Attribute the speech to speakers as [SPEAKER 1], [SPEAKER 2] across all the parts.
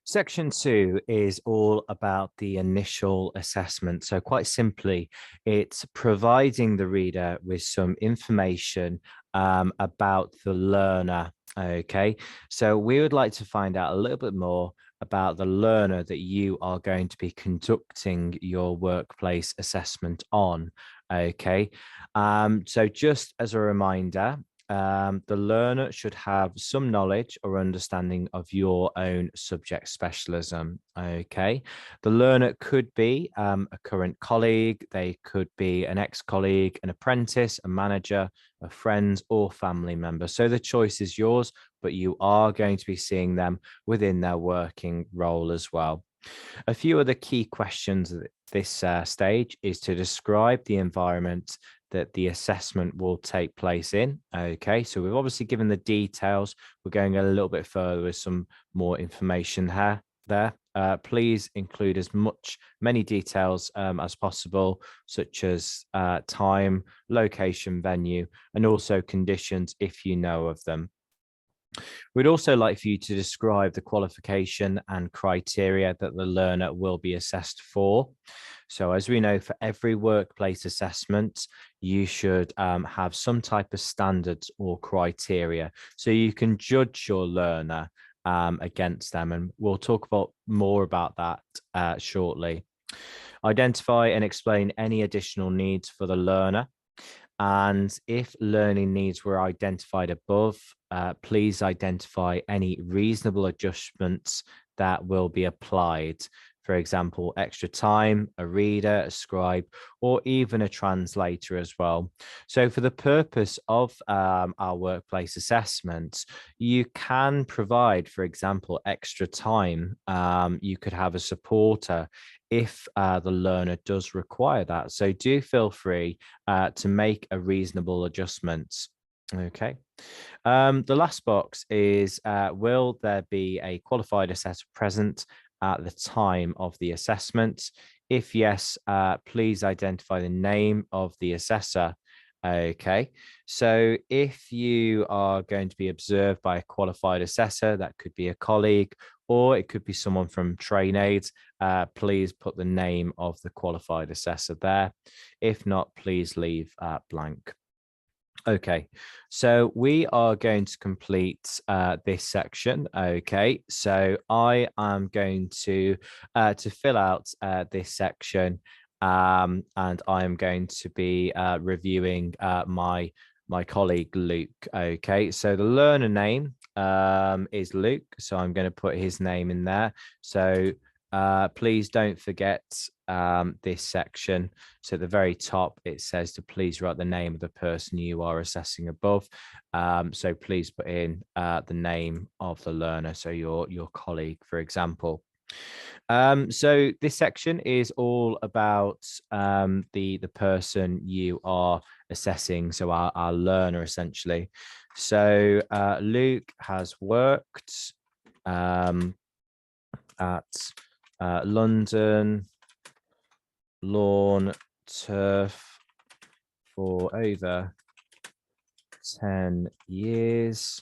[SPEAKER 1] Section 2 is all about the initial assessment. So quite simply, it's providing the reader with some information about the learner. Okay, so we would like to find out a little bit more about the learner that you are going to be conducting your workplace assessment on. Okay, so just as a reminder, the learner should have some knowledge or understanding of your own subject specialism. Okay. The learner could be a current colleague, they could be an ex-colleague, an apprentice, a manager, a friend, or family member. So the choice is yours, but you are going to be seeing them within their working role as well. A few of the key questions at this stage is to describe the environment that the assessment will take place in. Okay, so we've obviously given the details. We're going a little bit further with some more information there. Please include many details as possible, such as time, location, venue, and also conditions if you know of them. We'd also like for you to describe the qualification and criteria that the learner will be assessed for. So as we know, for every workplace assessment, you should have some type of standards or criteria. So you can judge your learner against them. And we'll talk more about that shortly. Identify and explain any additional needs for the learner. And if learning needs were identified above, please identify any reasonable adjustments that will be applied. For example, extra time, a reader, a scribe, or even a translator as well. So for the purpose of our workplace assessments, you can provide, for example, extra time. You could have a supporter if the learner does require that. So do feel free to make a reasonable adjustment. Okay. The last box is, will there be a qualified assessor present at the time of the assessment? If yes, please identify the name of the assessor. Okay, so if you are going to be observed by a qualified assessor, that could be a colleague or it could be someone from TrainAid. Please put the name of the qualified assessor there. If not, please leave blank. Okay, so we are going to complete this section. Okay, so I am going to fill out this section, and I am going to be reviewing my colleague Luke. Okay, so the learner name is Luke, so I'm going to put his name in there. So please don't forget this section. So at the very top, it says to please write the name of the person you are assessing above. So please put in the name of the learner, so your colleague, for example. So this section is all about the person you are assessing, so our learner essentially. So Luke has worked at London Lawn Turf for over 10 years.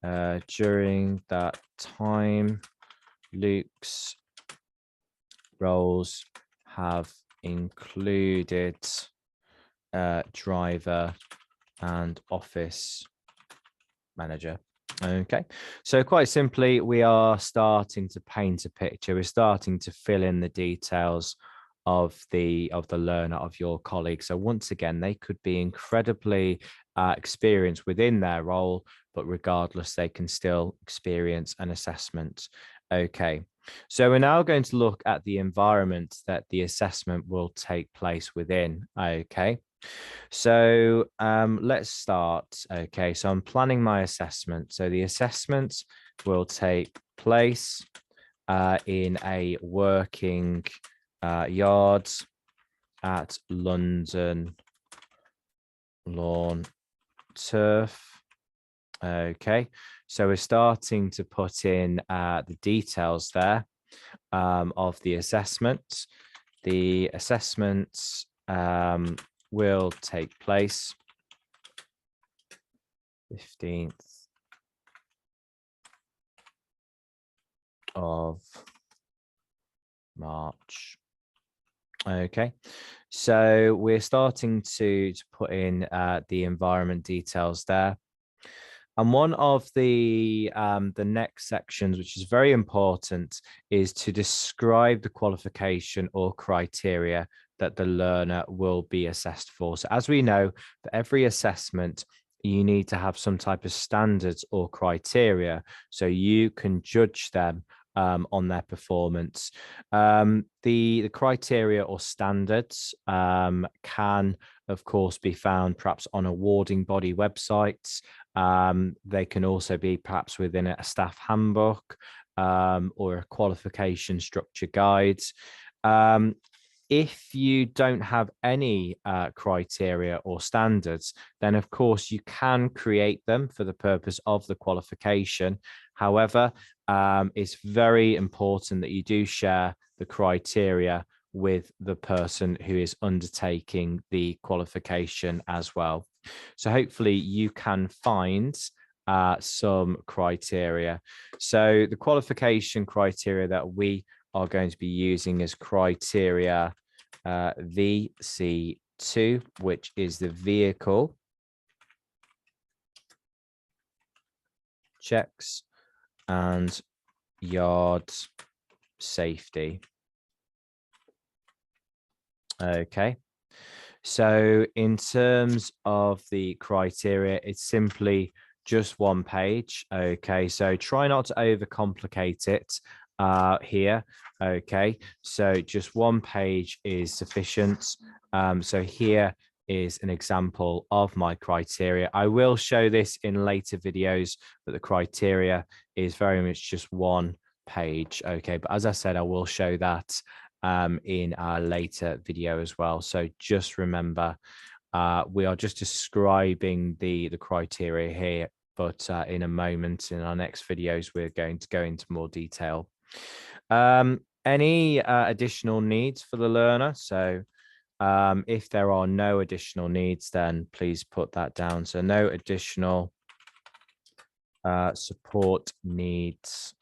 [SPEAKER 1] During that time, Luke's roles have included driver and office manager. Okay, so quite simply, we are starting to paint a picture. We're starting to fill in the details of the learner, of your colleague. So once again, they could be incredibly experienced within their role, but regardless, they can still experience an assessment. Okay, so we're now going to look at the environment that the assessment will take place within. Okay. So let's start. Okay, so I'm planning my assessment. So the assessment will take place in a working yard at London Lawn Turf. Okay, so we're starting to put in the details there of the assessment. The assessments will take place 15th of March. Okay, so we're starting to put in the environment details there. And one of the next sections, which is very important, is to describe the qualification or criteria that the learner will be assessed for. So as we know, for every assessment, you need to have some type of standards or criteria so you can judge them on their performance. The criteria or standards can, of course, be found perhaps on awarding body websites. They can also be perhaps within a staff handbook or a qualification structure guides. If you don't have any criteria or standards, then of course you can create them for the purpose of the qualification. However, it's very important that you do share the criteria with the person who is undertaking the qualification as well. So hopefully you can find some criteria. So the qualification criteria that we are going to be using is criteria VC2, which is the vehicle checks and yard safety. Okay. So in terms of the criteria, it's simply just one page. Okay, so try not to overcomplicate it here. Okay, so just one page is sufficient. So here is an example of my criteria. I will show this in later videos, but the criteria is very much just one page. Okay, but as I said, I will show that in our later video as well. So just remember, we are just describing the criteria here, but in a moment in our next videos, we're going to go into more detail. Any additional needs for the learner? So if there are no additional needs, then please put that down. So no additional support needs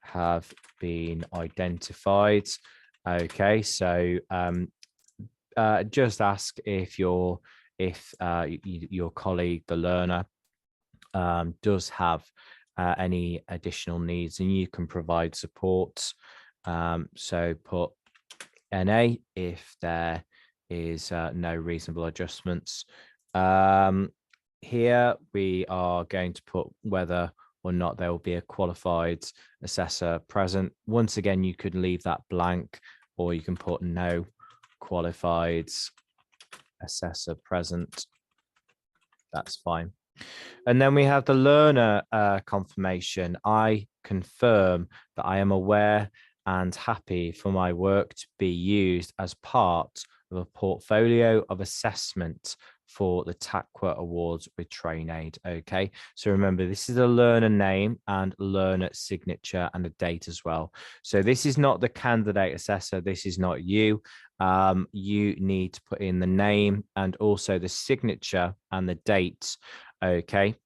[SPEAKER 1] have been identified. Okay, so just ask if your colleague, the learner, does have any additional needs, and you can provide support. So put NA if there is no reasonable adjustments. Here we are going to put whether or not there will be a qualified assessor present. Once again, you could leave that blank, or you can put no qualified assessor present. That's fine. And then we have the learner confirmation. I confirm that I am aware and happy for my work to be used as part of a portfolio of assessment for the TAQA Awards with TrainAid. Okay, so remember, this is a learner name and learner signature and a date as well. So this is not the candidate assessor. This is not you. You need to put in the name and also the signature and the date. Okay,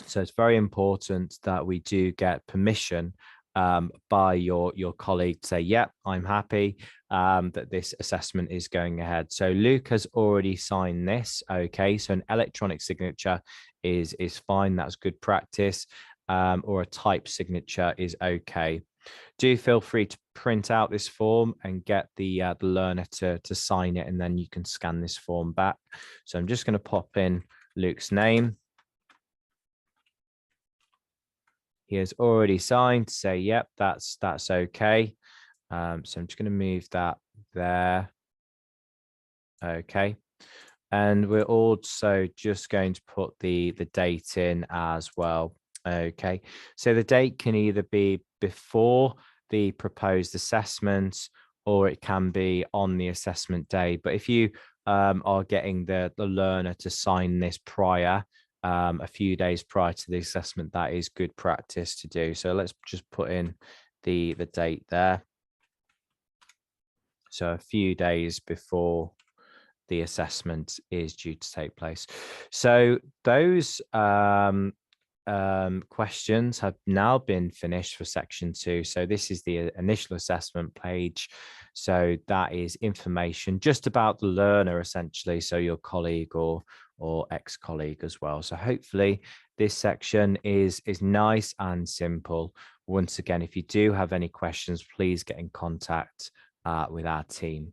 [SPEAKER 1] so it's very important that we do get permission by your colleague to say, yep, I'm happy that this assessment is going ahead. So Luke has already signed this. Okay, so an electronic signature is fine. That's good practice. Or a type signature is okay. Do feel free to print out this form and get the learner to sign it, and then you can scan this form back. So I'm just going to pop in Luke's name. He has already signed to say, yep, that's okay. So I'm just going to move that there. Okay. And we're also just going to put the date in as well. Okay. So the date can either be before the proposed assessment, or it can be on the assessment day. But if you are getting the learner to sign this prior, a few days prior to the assessment, that is good practice to do. So let's just put in the date there. So a few days before the assessment is due to take place. So those questions have now been finished for section 2. So this is the initial assessment page. So that is information just about the learner, essentially. So your colleague or ex-colleague as well. So hopefully this section is nice and simple. Once again, if you do have any questions, please get in contact with our team.